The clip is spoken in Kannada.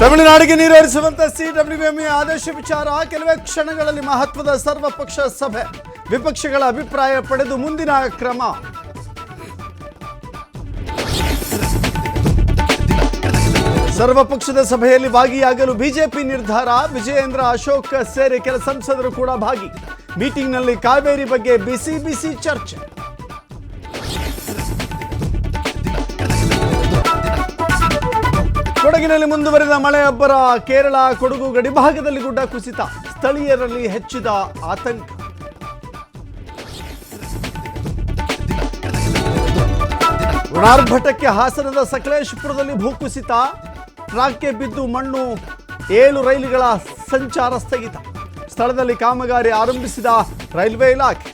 ತಮಿಳುನಾಡಿಗೆ ನೀರು ಹರಿಸುವಂತ ಸಿಡಬ್ಲ್ಯೂಎಂಎ ಆದೇಶ ವಿಚಾರ ಕೆಲವೇ ಕ್ಷಣಗಳಲ್ಲಿ ಮಹತ್ವದ ಸರ್ವಪಕ್ಷ ಸಭೆ ವಿಪಕ್ಷಗಳ ಅಭಿಪ್ರಾಯ ಪಡೆದು ಮುಂದಿನ ಕ್ರಮ. ಸರ್ವಪಕ್ಷದ ಸಭೆಯಲ್ಲಿ ಭಾಗಿಯಾಗಲು ಬಿಜೆಪಿ ನಿರ್ಧಾರ. ವಿಜಯೇಂದ್ರ ಅಶೋಕ್ ಸೇರಿ ಕೆಲ ಸಂಸದರು ಕೂಡ ಭಾಗಿ. ಮೀಟಿಂಗ್ನಲ್ಲಿ ಕಾವೇರಿ ಬಗ್ಗೆ ಬಿಸಿ ಬಿಸಿ ಚರ್ಚೆ. ಕೊಡಗಿನಲ್ಲಿ ಮುಂದುವರಿದ ಮಳೆ ಅಬ್ಬರ. ಕೇರಳ ಕೊಡಗು ಗಡಿಭಾಗದಲ್ಲಿ ಗುಡ್ಡ ಕುಸಿತ. ಸ್ಥಳೀಯರಲ್ಲಿ ಹೆಚ್ಚಿದ ಆತಂಕ. ಋಣಾರ್ಭಟಕ್ಕೆ ಹಾಸನದ ಸಕಲೇಶಪುರದಲ್ಲಿ ಭೂಕುಸಿತ. ಟ್ರಾಕ್ಗೆ ಬಿದ್ದು ಮಣ್ಣು. 7 ರೈಲುಗಳ ಸಂಚಾರ ಸ್ಥಗಿತ. ಸ್ಥಳದಲ್ಲಿ ಕಾಮಗಾರಿ ಆರಂಭಿಸಿದ ರೈಲ್ವೆ ಇಲಾಖೆ.